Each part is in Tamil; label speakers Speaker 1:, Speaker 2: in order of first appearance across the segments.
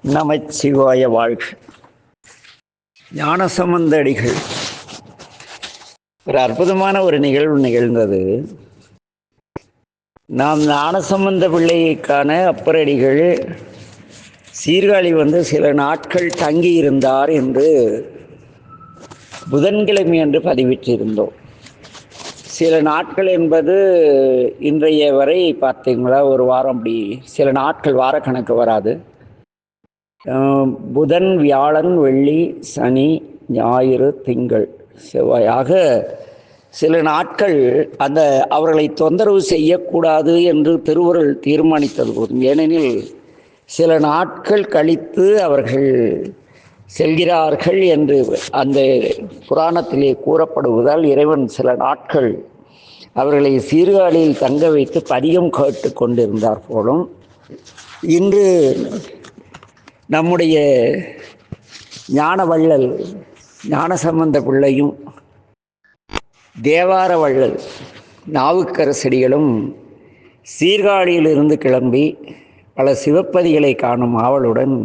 Speaker 1: நமச்சிவாய வாழ்க. ஞானசம்பந்த அடிகள் ஒரு அற்புதமான ஒரு நிகழ்வு நிகழ்ந்தது. நாம் ஞானசம்பந்த பிள்ளைக்கான அப்பரடிகள் சீர்காழி சில நாட்கள் தங்கி இருந்தார் என்று புதன்கிழமை அன்று பதிவிட்டிருந்தோம். சில நாட்கள் என்பது இன்றைய வரை பார்த்தீங்களா, ஒரு வாரம், அப்படி சில நாட்கள் வாரக்கணக்கு வராது. புதன், வியாழன், வெள்ளி, சனி, ஞாயிறு, திங்கள், செவ்வாயாக சில நாட்கள் அந்த அவர்களை தொந்தரவு செய்யக்கூடாது என்று திருவருள் தீர்மானித்தது போதும். ஏனெனில் சில நாட்கள் கழித்து அவர்கள் செல்கிறார்கள் என்று அந்த புராணத்திலே கூறப்படுவதால் இறைவன் சில நாட்கள் அவர்களை சீர்காழியில் தங்க வைத்து பதிகம் கேட்டு கொண்டிருந்தார் போலும். இன்று நம்முடைய ஞானவள்ளல் ஞானசம்பந்த பிள்ளையும் தேவார வள்ளல் நாவுக்கரசடிகளும் சீர்காழியிலிருந்து கிளம்பி பல சிவப்பதிகளை காணும் ஆவலுடன்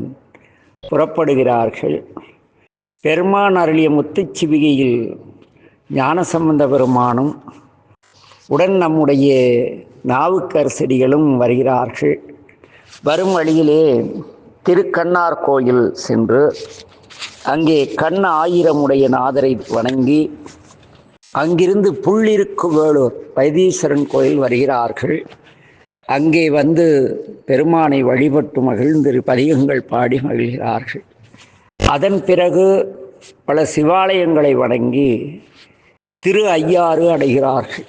Speaker 1: புறப்படுகிறார்கள். பெருமான் அருளிய முத்துச்சிவிகையில் ஞானசம்பந்த பெருமானும் உடன் நம்முடைய நாவுக்கரசடிகளும் வருகிறார்கள். வரும் வழியிலே திருக்கண்ணார் கோயில் சென்று அங்கே கண் ஆயிரமுடைய நாதரை வணங்கி அங்கிருந்து புள்ளிருக்கு வேளூர் வைத்தீஸ்வரன் கோயில் வருகிறார்கள். அங்கே பெருமானை வழிபட்டு மகிழ்ந்து பதிகங்கள் பாடி மகிழ்கிறார்கள். அதன் பிறகு பல சிவாலயங்களை வணங்கி திரு ஐயாறு அடைகிறார்கள்.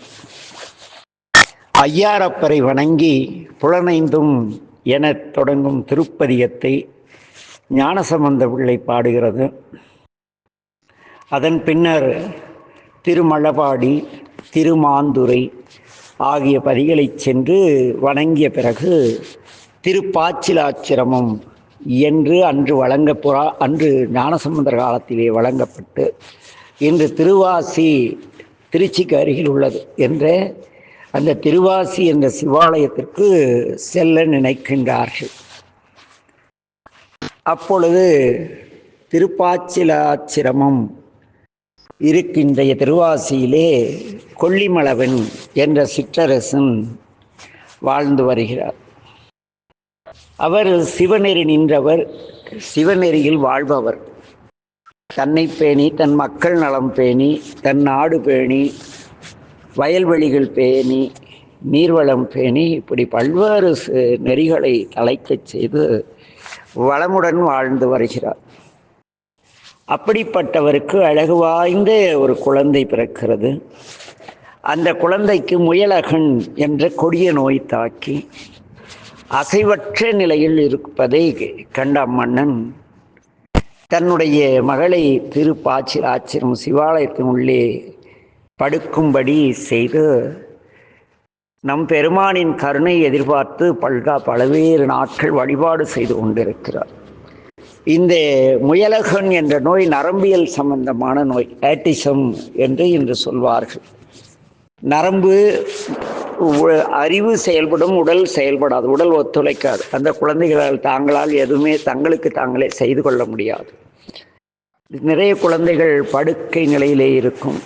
Speaker 1: ஐயாரப்பரை வணங்கி புலனைந்தும் என தொடங்கும் திருப்பதிகத்தை ஞானசம்பந்த பிள்ளை பாடுகிறது. அதன் பின்னர் திருமழபாடி, திருமாந்துரை ஆகிய பதிகளை சென்று வணங்கிய பிறகு திருப்பாச்சிலாச்சிரமம் என்று அன்று ஞானசம்பந்தர் காலத்திலே வழங்கப்பட்டு இன்று திருவாசி திருச்சிக்கு அருகில் உள்ளது என்ற அந்த திருவாசி என்ற சிவாலயத்திற்கு செல்ல நினைக்கின்றார்கள். அப்பொழுது திருப்பாச்சிலாச்சிரமம் இருக்கின்ற திருவாசியிலே கொல்லிமலவன் என்ற சிற்றரசன் வாழ்ந்து வருகிறார். அவர் சிவநெறி நின்றவர், சிவநெறியில் வாழ்பவர். தன்னை பேணி, தன் மக்கள் நலம் பேணி, தன் நாடு பேணி, வயல்வெளிகள் பேணி, நீர்வளம் பேணி, இப்படி பல்வேறு நெறிகளை தலைக்கச் செய்து வளமுடன் வாழ்ந்து வருகிறார். அப்படிப்பட்டவருக்கு அழகு வாய்ந்த ஒரு குழந்தை பிறக்கிறது. அந்த குழந்தைக்கு முயலகன் என்ற கொடிய நோய் தாக்கி அசைவற்ற நிலையில் இருப்பதை கண்ட மன்னன் தன்னுடைய மகளை திருப்பாச்சிலாச்சிரம் சிவாலயத்தின் உள்ளே படுக்கும்படி செய்து நம் பெருமானின் கருணை எதிர்பார்த்து பல்வேறு நாட்கள் வழிபாடு செய்து கொண்டிருக்கிறார். இந்த முயலகன் என்ற நோய் நரம்பியல் சம்பந்தமான நோய், ஆட்டிசம் என்று இன்று சொல்வார்கள். நரம்பு, அறிவு செயல்படும், உடல் செயல்படாது, உடல் ஒத்துழைக்காது. அந்த குழந்தைகளால் தாங்களால் எதுவுமே தங்களுக்கு தாங்களே செய்து கொள்ள முடியாது. நிறைய குழந்தைகள் படுக்கை நிலையிலே இருக்கும்.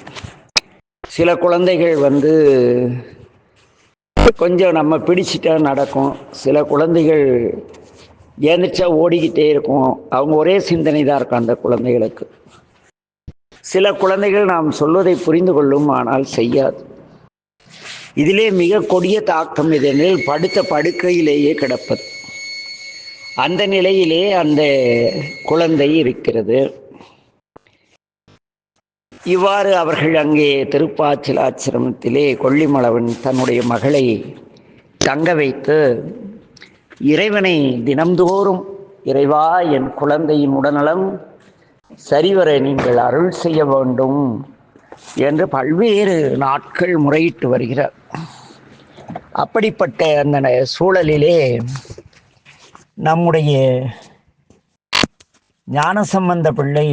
Speaker 1: சில குழந்தைகள் கொஞ்சம் நம்ம பிடிச்சிட்டா நடக்கும். சில குழந்தைகள் ஏந்திரிச்சா ஓடிக்கிட்டே இருக்கும். அவங்க ஒரே சிந்தனை தான் இருக்கும் அந்த குழந்தைகளுக்கு. சில குழந்தைகள் நாம் சொல்வதை புரிந்து கொள்ளும், ஆனால் செய்யாது. இதிலே மிக கொடிய தாக்கம் எதெனில் படுத்த படுக்கையிலேயே கிடப்பது. அந்த நிலையிலே அந்த குழந்தை இருக்கிறது. இவ்வாறு அவர்கள் அங்கே திருப்பாச்சிலாச்சிரமத்திலே கொல்லிமலவன் தன்னுடைய மகளை தங்க வைத்து இறைவனை தினம்தோறும், இறைவா, என் குழந்தையின் உடல்நலம் சரிவர நீங்கள் அருள் செய்ய வேண்டும் என்று பல்வேறு நாட்கள் முறையிட்டு வருகிறார். அப்படிப்பட்ட அந்த சூழலிலே நம்முடைய ஞானசம்பந்த பிள்ளை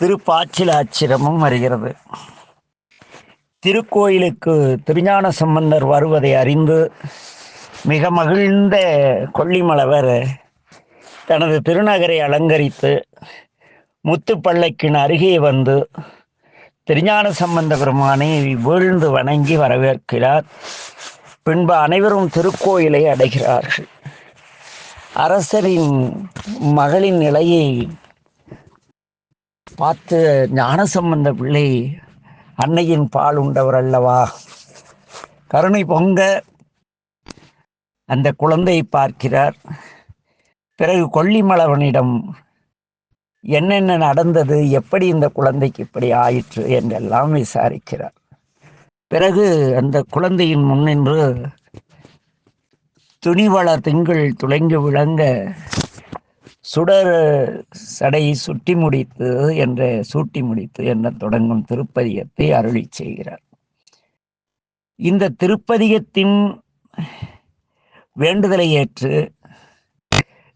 Speaker 1: திருப்பாச்சிலாச்சிரமம் வருகிறது. திருக்கோயிலுக்கு திருஞான சம்பந்தர் வருவதை அறிந்து மிக மகிழ்ந்த கொல்லிமலவர் தனது திருநகரை அலங்கரித்து முத்துப்பல்லக்கின் அருகே வந்து திருஞான சம்பந்த பெருமானை வீழ்ந்து வணங்கி வரவேற்கிறார். பின்பு அனைவரும் திருக்கோயிலை அடைகிறார்கள். அரசரின் மகளின் நிலையை பார்த்து ஞானசம்பந்த பிள்ளை அன்னையின் பால் உண்டவர் அல்லவா, கருணை பொங்க அந்த குழந்தையை பார்க்கிறார். பிறகு கொல்லிமலவனிடம் என்னென்ன நடந்தது, எப்படி இந்த குழந்தைக்கு இப்படி ஆயிற்று என்றெல்லாம் விசாரிக்கிறார். பிறகு அந்த குழந்தையின் முன்னின்று துணிவள திங்கள் துளங்கி விளங்க சுடர் சடை சூட்டி முடித்து என்ற தொடங்கும் திருப்பதிகத்தை அருளி செய்கிறார். இந்த திருப்பதிகத்தின் வேண்டுதலை ஏற்று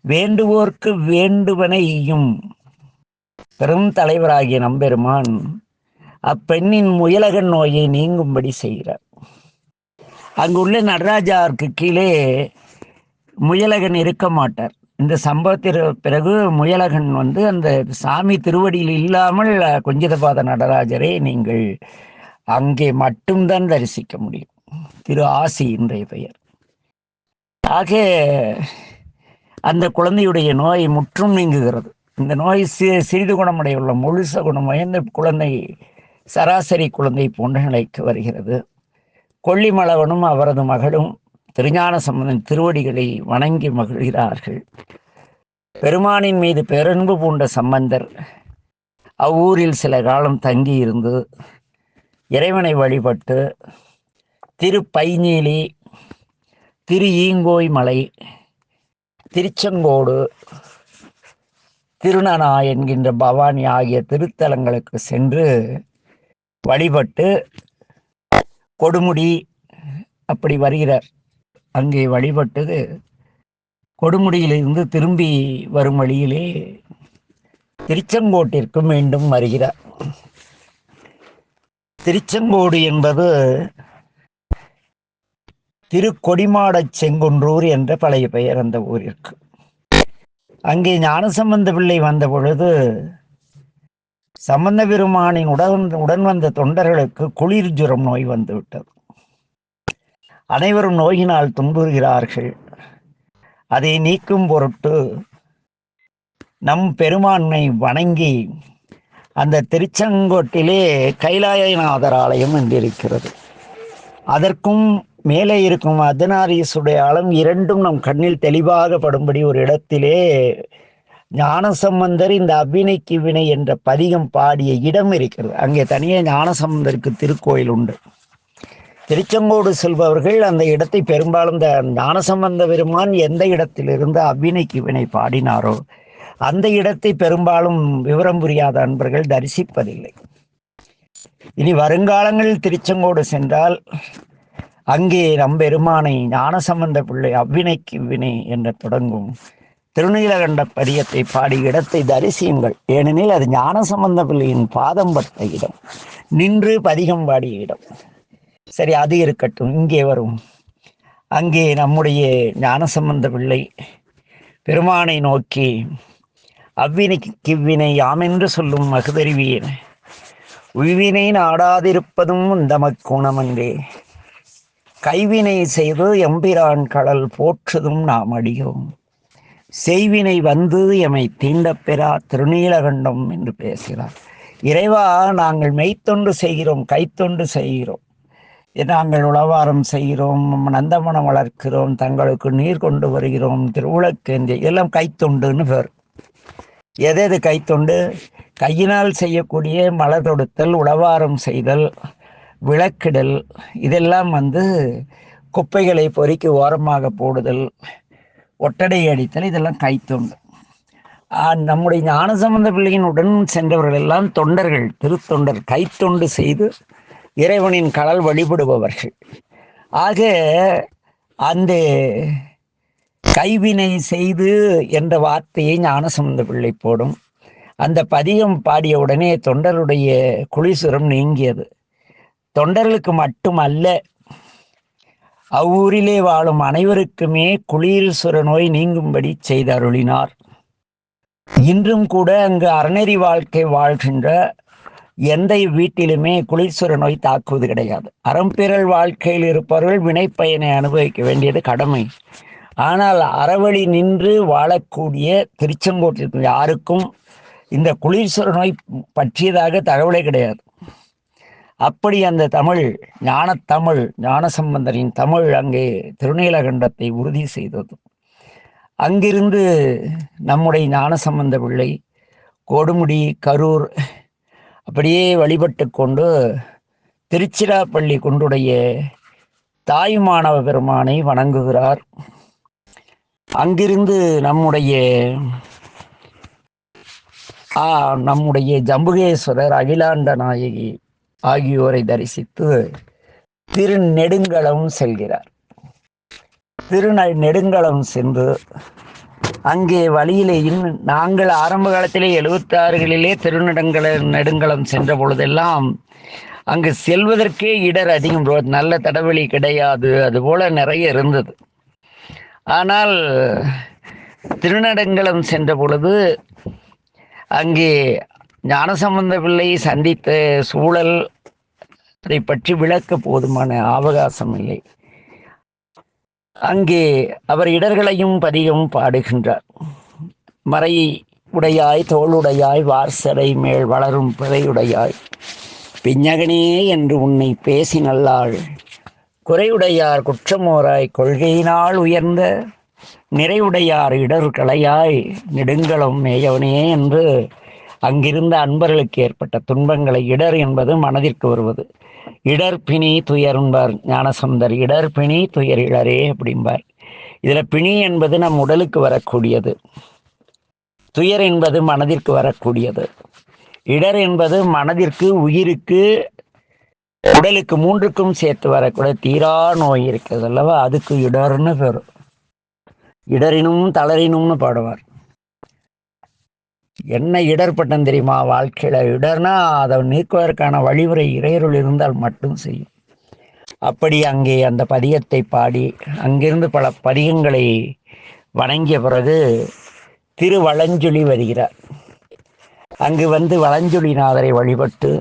Speaker 1: வேண்டுவோர்க்கு வேண்டுவனையும் பெரும் தலைவராகிய நம்பெருமான் அப்பெண்ணின் முயலகன் நோயை நீங்கும்படி செய்கிறார். அங்குள்ள நடராஜாருக்கு கீழே முயலகன் இருக்க மாட்டார். இந்த சம்பவத்திற்கு பிறகு முயலகன் அந்த சாமி திருவடியில் இல்லாமல் குஞ்சிதபாத நடராஜரை நீங்கள் அங்கே மட்டும்தான் தரிசிக்க முடியும். திரு ஆசி இன்றைய பெயர். ஆக அந்த குழந்தையுடைய நோய் முற்றும் நீங்குகிறது. இந்த நோய் சிறிது குணமுடையுள்ள முழுச குணமுடைந்த குழந்தை சராசரி குழந்தை போன்ற நிலைக்கு வருகிறது. கொல்லிமலவனும் அவரது மகளும் திருஞான சம்பந்தன் திருவடிகளை வணங்கி மகிழ்கிறார்கள். பெருமானின் மீது பேரன்பு பூண்ட சம்பந்தர் அவ்வூரில் சில காலம் தங்கி இருந்து இறைவனை வழிபட்டு திருப்பைநீலி, திரு ஈங்கோய் மலை, திருச்செங்கோடு, திருநனா என்கின்ற பவானி ஆகிய திருத்தலங்களுக்கு சென்று வழிபட்டு கொடுமுடி அப்படி வருகிறார். அங்கே வழிபட்டது கொடுமுடியிலிருந்து திரும்பி வரும் வழியிலே திருச்செங்கோட்டிற்கு மீண்டும் வருகிறார். திருச்செங்கோடு என்பது திருக்கொடிமாடச் செங்குன்றூர் என்ற பழைய பெயர் அந்த ஊரிற்கு. அங்கே ஞானசம்பந்த பிள்ளை வந்த பொழுது சம்பந்த பெருமானின் உடன் வந்த தொண்டர்களுக்கு குளிர் ஜுரம் நோய் வந்துவிட்டது. அனைவரும் நோயினால் துன்புறுகிறார்கள். அதை நீக்கும் பொருட்டு நம் பெருமானை வணங்கி அந்த திருச்செங்கோட்டிலே கைலாயநாதர் ஆலயம் என்றிருக்கிறது. அதற்கும் மேலே இருக்கும் அர்த்தநாரீசுடைய ஆலம் இரண்டும் நம் கண்ணில் தெளிவாக படும்படி ஒரு இடத்திலே ஞானசம்பந்தர் இந்த அவ்வினைக்கு வினை என்ற பதிகம் பாடிய இடம் இருக்கிறது. அங்கே தனியே ஞானசம்பந்தருக்கு திருக்கோயில் உண்டு. திருச்செங்கோடு செல்பவர்கள் அந்த இடத்தை பெரும்பாலும் இந்த ஞானசம்பந்த பெருமான் எந்த இடத்திலிருந்து அவ்வினைக்கு வினை பாடினாரோ அந்த இடத்தை பெரும்பாலும் விவரம் புரியாத அன்பர்கள் தரிசிப்பதில்லை. இனி வருங்காலங்களில் திருச்செங்கோடு சென்றால் அங்கே நம்பெருமானை ஞானசம்பந்த பிள்ளை அவ்வினைக்கு வினை என்று தொடங்கும் திருநீலகண்ட பதிகத்தை பாடி இடத்தை தரிசியுங்கள். ஏனெனில் அது ஞானசம்பந்த பிள்ளையின் பாதம் பட்ட இடம், நின்று பதிகம் பாடிய இடம். சரி, அது இருக்கட்டும். இங்கே வரும். அங்கே நம்முடைய ஞானசம்பந்த பிள்ளை பெருமானை நோக்கி அவ்வினைக்கு கிவ்வினை யாமென்று சொல்லும் மகுதறிவியேன், உய்வினை நாடாதிருப்பதும் தமக்குணமன்றே, கைவினை செய்து எம்பிரான் கடல் போற்றுதும் நாம் அடியோம், செய்வினை வந்து எமை தீண்டப்பெறா திருநீலகண்டம் என்று பேசுகிறார். இறைவா, நாங்கள் மெய்த்தொண்டு செய்கிறோம், கைத்தொண்டு செய்கிறோம், நாங்கள் உளவாரம் செய்கிறோம், நந்தமனம் வளர்க்கிறோம், தங்களுக்கு நீர் கொண்டு வருகிறோம், திருவிளக்கேந்தி, இதெல்லாம் கைத்தொண்டுன்னு பேர். எது கைத்தொண்டு? கையினால் செய்யக்கூடிய மலர் தொடுத்தல், உளவாரம் செய்தல், விளக்கிடல், இதெல்லாம் குப்பைகளை பொறுக்கி ஓரமாக போடுதல், ஒட்டடை அடித்தல், இதெல்லாம் கைத்தொண்டு. நம்முடைய ஞானசம்பந்த பிள்ளையின் உடன் சென்றவர்கள் எல்லாம் தொண்டர்கள், திருத்தொண்டர், கைத்தொண்டு செய்து இறைவனின் கடல் வழிபடுபவர்கள். ஆக அந்த கைவினை செய்து என்ற வார்த்தையை ஞானசம்பந்த பிள்ளை போடும். அந்த பதிகம் பாடிய உடனே தொண்டருடைய குளிசுரம் நீங்கியது. தொண்டர்களுக்கு மட்டுமல்ல, அவ்வூரிலே வாழும் அனைவருக்குமே குளிர்சுர நோய் நீங்கும்படி செய்து அருளினார். இன்றும் கூட அங்கு அறநெறி வாழ்க்கை வாழ்கின்ற எந்த வீட்டிலுமே குளிர்சுர நோய் தாக்குவது கிடையாது. அறம்பிறல் வாழ்க்கையில் இருப்பவர்கள் வினைப்பயனை அனுபவிக்க வேண்டியது கடமை. ஆனால் அறவழி நின்று வாழக்கூடிய திருச்செங்கோட்டிற்கு யாருக்கும் இந்த குளிர்சுர நோய் பற்றியதாக தகவலே கிடையாது. அப்படி அந்த தமிழ் ஞானத்தமிழ் ஞானசம்பந்தரின் தமிழ் அங்கே திருநீலகண்டத்தை உறுதி செய்தது. அங்கிருந்து நம்முடைய ஞானசம்பந்த பிள்ளை கொடுமுடி கரூர் அப்படியே வழிபட்டு கொண்டு திருச்சிராப்பள்ளி குன்றுடைய தாயுமானவ பெருமானை வணங்குகிறார். அங்கிருந்து நம்முடைய ஜம்புகேஸ்வரர் அகிலாண்ட நாயகி ஆகியோரை தரிசித்து திருநெடுங்களம் செல்கிறார். திருநெடுங்களம் சென்று அங்கே வழியிலே நாங்கள் ஆரம்ப காலத்திலே 76களிலே நெடுங்களம் சென்ற பொழுதெல்லாம் அங்கு செல்வதற்கே இடர் அதிகம், நல்ல தடவழி கிடையாது, அதுபோல நிறைய இருந்தது. ஆனால் திருநெடுங்களம் சென்ற பொழுது அங்கே ஞானசம்பந்த பிள்ளை சந்தித்த சூழல் அதை பற்றி விளக்க போதுமான அவகாசம் இல்லை. அங்கே அவர் இடர்களையும் பதிகவும் பாடுகின்றார். மறை உடையாய் தோளுடையாய் வார்சடை மேல் வளரும் பிறையுடையாய் பிஞகனே என்று உன்னை பேசி நல்லாள் குறையுடையார் குற்றமோராய் கொள்கையினால் உயர்ந்த நிறைவுடையார் இடர்களையாய் நெடுங்களம் மேயவனே என்று அங்கிருந்த அன்பர்களுக்கு ஏற்பட்ட துன்பங்களை, இடர் என்பது மனதிற்கு வருவது, இடர் பிணி துயர் என்பார் ஞானசம்பந்தர். இடர் பிணி துயர் இடரே அப்படிம்பார். இதில் பிணி என்பது நம் உடலுக்கு வரக்கூடியது, துயர் என்பது மனதிற்கு வரக்கூடியது, இடர் என்பது மனதிற்கு உயிருக்கு உடலுக்கு மூன்றுக்கும் சேர்த்து வரக்கூடிய தீரா நோய் இருக்கிறது அல்லவா, அதுக்கு இடர்னு பேர். இடரினும் தளரினும்னு பாடுவார். என்ன இடர்பட்டம் தெரியுமா வாழ்க்கையில? இடர்னா அதை நீக்குவதற்கான வழிமுறை இறையருள் இருந்தால் மட்டும் செய்யும். அப்படி அங்கே அந்த பதிகத்தை பாடி அங்கிருந்து பல பதிகங்களை வணங்கிய பிறகு திருவளஞ்சொலி வருகிறார். அங்கு வந்து வளஞ்சொலிநாதரை வழிபட்டு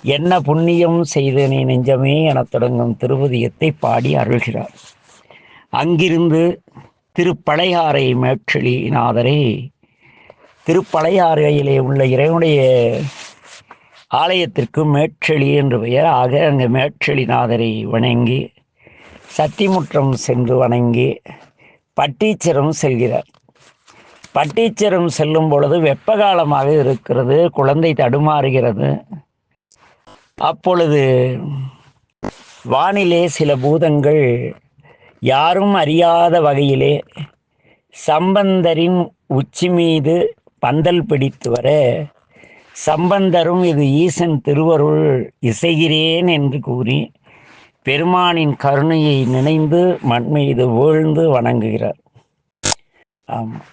Speaker 1: என்ன புண்ணியம் செய்தனே நெஞ்சமே எனத் தொடங்கும் திருப்பதிகத்தை பாடி அருள்கிறார். அங்கிருந்து திருப்பழையாறை மேற்றளிநாதரை, திருப்பழையாறையிலே உள்ள இறைவனுடைய ஆலயத்திற்கு மேற்றளி என்று பெயர். ஆக அங்கே மேற்றளிநாதரை வணங்கி சத்திமுற்றம் சென்று வணங்கி பட்டீச்சரம் செல்கிறார். பட்டீச்சரம் செல்லும் பொழுது வெப்ப காலமாக இருக்கிறது, குழந்தை தடுமாறுகிறது. அப்பொழுது வானிலே சில பூதங்கள் யாரும் அறியாத வகையிலே சம்பந்தரின் உச்சி மீது பந்தல் பிடித்து வர, சம்பந்தரும் இது ஈசன் திருவருள் இசைகிறேன் என்று கூறி பெருமானின் கருணையை நினைந்து மண் மீது வீழ்ந்து வணங்குகிறார். ஆமாம்,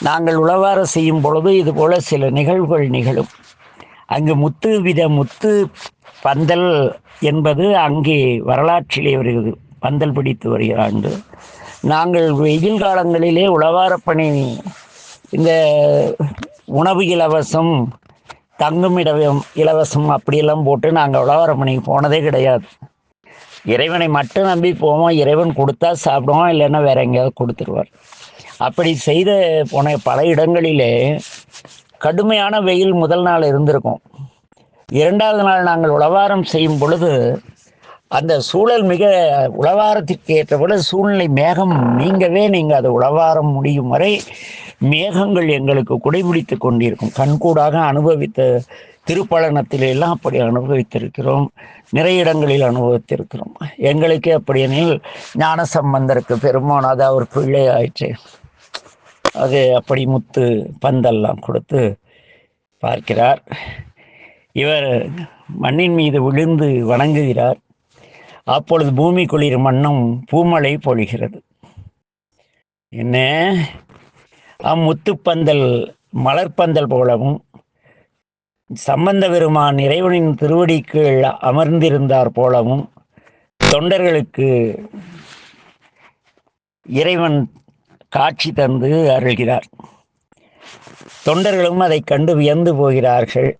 Speaker 1: நாங்கள் உளவார செய்யும் பொழுது இதுபோல சில நிகழ்வுகள் நிகழும். அங்கு முத்து பந்தல் என்பது அங்கே வரலாற்றிலே வருகிறது. பந்தல் பிடித்து வருகிறார். நாங்கள் வெயில் காலங்களிலே உழவாரப்பணி, இந்த உணவு இலவசம், தங்குமிடம் இலவசம் அப்படியெல்லாம் போட்டு நாங்கள் உழவாரப்பணிக்கு போனதே கிடையாது. இறைவனை மட்டும் நம்பி போவோம். இறைவன் கொடுத்தா சாப்பிடுவோம், இல்லைன்னா வேற எங்கேயாவது கொடுத்துருவார். அப்படி செய்த போன பல இடங்களிலே கடுமையான வெயில் முதல் நாள் இருந்திருக்கும். 2வது நாள் நாங்கள் உழவாரம் செய்யும் பொழுது அந்த சூழல் மிக உழவாரத்திற்கு ஏற்ற பொழுது சூழ்நிலை மேகம் நீங்கவே அது உழவாரம் முடியும் வரை மேகங்கள் எங்களுக்கு குடைபிடித்து கொண்டிருக்கும். கண்கூடாக அனுபவித்த திருப்பழனத்திலெல்லாம் அப்படி அனுபவித்திருக்கிறோம். நிறைய இடங்களில் அனுபவித்திருக்கிறோம். எங்களுக்கே அப்படியெனில் ஞானசம்பந்தருக்கு பெருமான் அது அவர் பிள்ளை ஆயிற்று. அது அப்படி முத்து பந்தெல்லாம் கொடுத்து பார்க்கிறார். இவர் மண்ணின் மீது விழுந்து வணங்குகிறார். அப்பொழுது பூமி குளிர் மண்ணும் பூமழை பொழிகிறது. என்ன முத்துப்பந்தல் மலர்பந்தல் போலவும் சம்பந்த பெருமான் இறைவனின் திருவடிக்கு அமர்ந்திருந்தார் போலவும் தொண்டர்களுக்கு இறைவன் காட்சி தந்து அருள்கிறார். தொண்டர்களும் அதை கண்டு வியந்து போகிறார்கள்.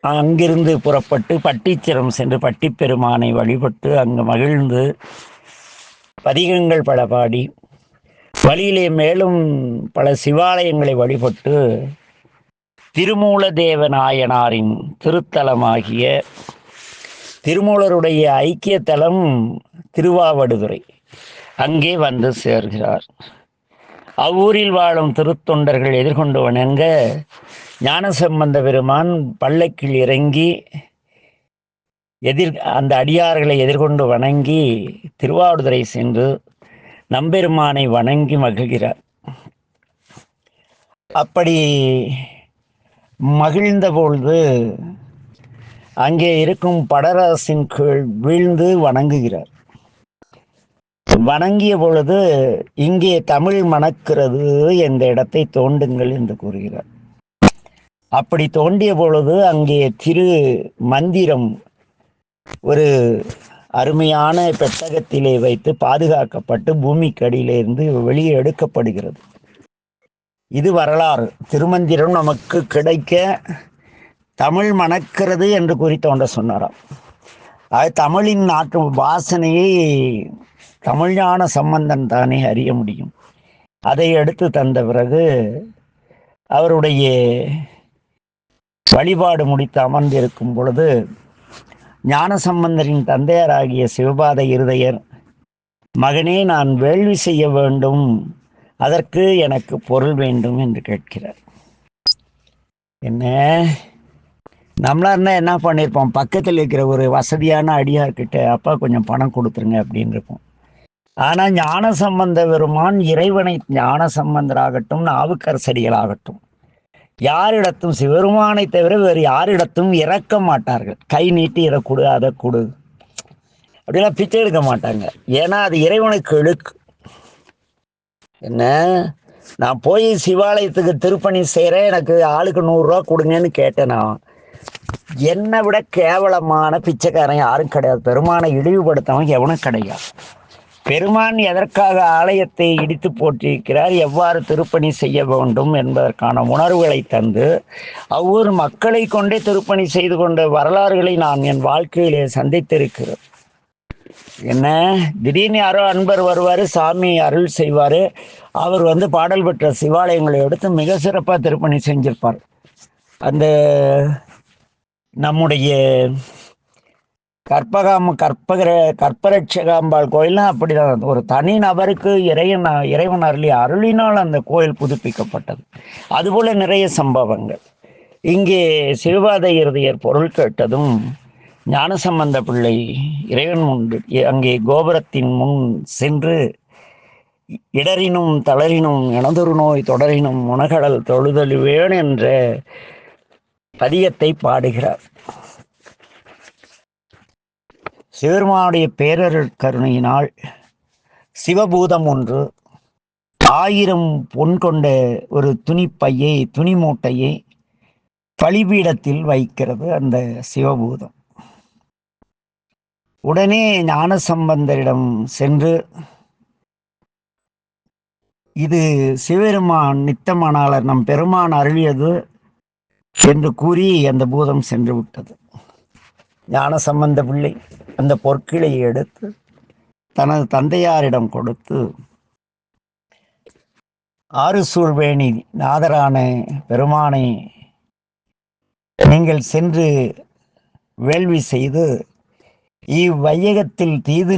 Speaker 1: அங்கிருந்து புறப்பட்டு பட்டீச்சரம் சென்று பட்டிப்பெருமானை வழிபட்டு அங்கு மகிழ்ந்து பதிகங்கள் பல பாடி வழியிலே மேலும் பல சிவாலயங்களை வழிபட்டு திருமூலதேவ நாயனாரின் திருத்தலமாகிய திருமூலருடைய ஐக்கிய தலம் திருவாவடுதுறை அங்கே வந்து சேர்கிறார். அவ்வூரில் வாழும் திருத்தொண்டர்கள் எதிர்கொண்டு வணங்க ஞானசம்பந்த பெருமான் பல்லக்கில் இறங்கி அந்த அடியார்களை எதிர்கொண்டு வணங்கி திருவாவடுதுறை சென்று நம்பெருமானை வணங்கி மகிழ்கிறார். அப்படி மகிழ்ந்த பொழுது அங்கே இருக்கும் படராசின் கீழ் வீழ்ந்து வணங்குகிறார். வணங்கிய பொழுது இங்கே தமிழ் மணக்கிறது என்ற இடத்தை தோண்டுங்கள் என்று கூறுகிறார். அப்படி தோண்டிய பொழுது அங்கே திரு மந்திரம் ஒரு அருமையான பெட்டகத்திலே வைத்து பாதுகாக்கப்பட்டு பூமிக்கடியிலிருந்து வெளியே எடுக்கப்படுகிறது. இது வரலாறு. திருமந்திரம் நமக்கு கிடைக்க தமிழ் மணக்கிறது என்று கூறி தோன்ற சொன்னாராம். அது தமிழின் நாட்டு வாசனையை தமிழ்ஞான சம்பந்தன் தானே அறிய முடியும். அதை எடுத்து தந்த பிறகு அவருடைய வழிபாடு முடித்து அமர்ந்திருக்கும் பொழுது ஞானசம்பந்தரின் தந்தையராகிய சிவபாத இருதயர், மகனே, நான் வேள்வி செய்ய வேண்டும், அதற்கு எனக்கு பொருள் வேண்டும் என்று கேட்கிறார். என்ன நம்மளா இருந்தா என்ன பண்ணியிருப்போம்? பக்கத்தில் இருக்கிற ஒரு வசதியான அடியார்கிட்ட, அப்பா கொஞ்சம் பணம் கொடுத்துருங்க அப்படின்னு இருப்போம். ஆனால் ஞானசம்பந்த பெருமான் இறைவனை, ஞானசம்பந்தராகட்டும் நாவுக்கரசடிகளாகட்டும், யாரிடத்தும் சிவருமானை தவிர வேறு யாரிடத்தும் இறக்க மாட்டார்கள். கை நீட்டி இதை கொடு, அதை கொடு அப்படிலாம் பிச்சை எடுக்க மாட்டாங்க. ஏன்னா அது இறைவனுக்கு இழுக்கு. என்ன, நான் போய் சிவாலயத்துக்கு திருப்பணி செய்கிறேன், எனக்கு ஆளுக்கு 100 ரூபா கொடுங்கன்னு கேட்டேனா, என்னை விட கேவலமான பிச்சைக்காரன் யாரும் கிடையாது. பெருமானை இழிவுபடுத்தவன் எவனும் கிடையாது. பெருமான் எதற்காக ஆலயத்தை இடித்து போட்டிருக்கிறார், எவ்வாறு திருப்பணி செய்ய வேண்டும் என்பதற்கான உணர்வுகளை தந்து அவ்வொரு மக்களை கொண்டே திருப்பணி செய்து கொண்ட வரலாறுகளை நான் என் வாழ்க்கையிலே சந்தித்திருக்கிறேன். என்ன, திடீர்னு யாரோ அன்பர் வருவார், சாமி அருள் செய்வார், அவர் பாடல் பெற்ற சிவாலயங்களை எடுத்து மிக சிறப்பாக திருப்பணி செஞ்சிருப்பார். அந்த நம்முடைய கற்பரட்சகாம்பாள் கோயில்லாம் அப்படிதான். ஒரு தனி நபருக்கு இறைவன் அருளினால் அந்த கோயில் புதுப்பிக்கப்பட்டது. அதுபோல நிறைய சம்பவங்கள். இங்கே சிவபாத இருதயர் பொருள் கேட்டதும் ஞானசம்பந்த பிள்ளை இறைவன் முன்பு அங்கே கோபுரத்தின் முன் சென்று, இடரினும் தளரினும் எனதொரு நோய் தொடரினும் உணகடல் தொழுதழுவேன் என்ற பதியத்தை பாடுகிறார். சிவருமானுடைய பேரருள் கருணையினால் சிவபூதம் ஒன்று 1000 பொன் கொண்ட ஒரு துணி மூட்டையை பலிபீடத்தில் வைக்கிறது அந்த சிவபூதம். உடனே ஞானசம்பந்தரிடம் சென்று, இது சிவபெருமான் நித்தமானாளர் நம் பெருமான் அருளியது என்று கூறி அந்த பூதம் சென்று விட்டது. ஞானசம்பந்த பிள்ளை அந்த பொற்கிளையை எடுத்து தனது தந்தையாரிடம் கொடுத்து, ஆறுசூழ்வேணி நாதரான பெருமானை நீங்கள் சென்று வேள்வி செய்து இவ்வையகத்தில் தீது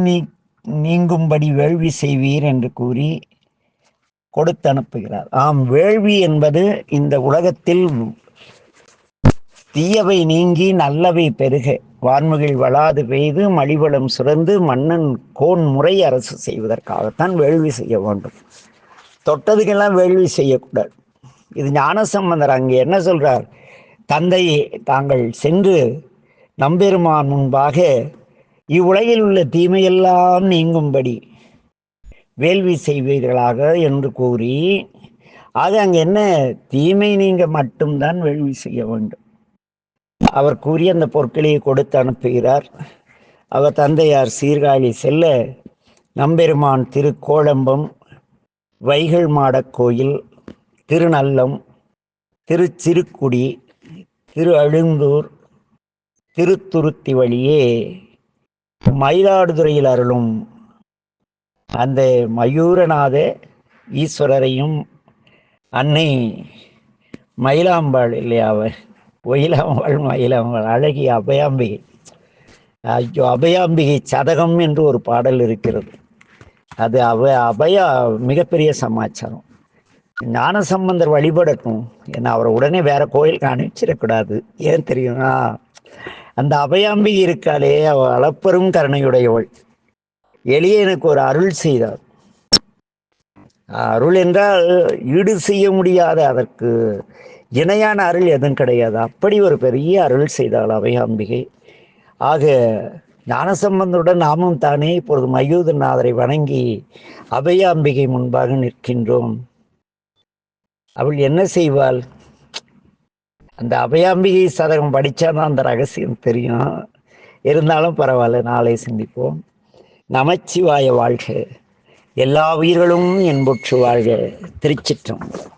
Speaker 1: நீங்கும்படி வேள்வி செய்வீர் என்று கூறி கொடுத்து அனுப்புகிறார். ஆம், வேள்வி என்பது இந்த உலகத்தில் தீயவை நீங்கி நல்லவை பெருக, வான்முகில் வளாது பெய்து மலிவளம் சுரந்து மன்னன் கோன் முறை அரசு செய்வதற்காகத்தான் வேள்வி செய்ய வேண்டும். தொட்டதுக்கெல்லாம் வேள்வி செய்யக்கூடாது. இது ஞானசம்பந்தர் அங்கே என்ன சொல்றார்? தந்தையே, தாங்கள் சென்று நம்பெருமான் முன்பாக இவ்வுலகில் உள்ள தீமையெல்லாம் நீங்கும்படி வேள்வி செய்வீர்களாக என்று கூறி, ஆக அங்கே என்ன, தீமை நீங்க மட்டும்தான் வேள்வி செய்ய வேண்டும். அவர் கூறிய அந்த பொற்களையை கொடுத்து அனுப்புகிறார். அவர் தந்தையார் சீர்காழி செல்ல நம்பெருமான் திருக்கோளம்பம், வைகள் மாடக் கோயில், திருநல்லம், திருச்சிறுக்குடி, திரு அழுந்தூர், திருத்துருத்தி வழியே மயிலாடுதுறையில் அருளும் அந்த மயூரநாத ஈஸ்வரரையும் அன்னை மயிலாம்பாள் இல்லையா, அவர் ஒயிலாம்பாள் மயிலாம்பாள் அழகிய அபயாம்பிகை. ஐயோ, அபயாம்பிகை சதகம் என்று ஒரு பாடல் இருக்கிறது. அது அபயா மிகப்பெரிய சமாச்சாரம். ஞானசம்பந்தர் வழிபடட்டும், ஏன்னா அவரை உடனே வேற கோயிலுக்கு அனுப்பிச்சிடக்கூடாது. ஏன் தெரியுமா? அந்த அபயாம்பிகை இருக்காளே, அவ அளப்பெரும் கருணையுடையவள். எளியனுக்கு ஒரு அருள் செய்தார். அருள் என்றால் ஈடு செய்ய முடியாத, அதற்கு இணையான அருள் எதுவும் கிடையாது. அப்படி ஒரு பெரிய அருள் செய்தாள் அபயாம்பிகை. ஆக ஞானசம்பந்தருடன் நாமும் தானே இப்பொழுது மயூரநாதரை வணங்கி அபயாம்பிகை முன்பாக நிற்கின்றோம். அவள் என்ன செய்வாள்? அந்த அபயாம்பிகை சதகம் படித்தாதான் அந்த ரகசியம் தெரியும். இருந்தாலும் பரவாயில்ல, நாளை சிந்திப்போம். நமச்சிவாய வாழ்க. எல்லா உயிர்களும் என்புற்று வாழ்க. திருச்சிற்றம்பலம்.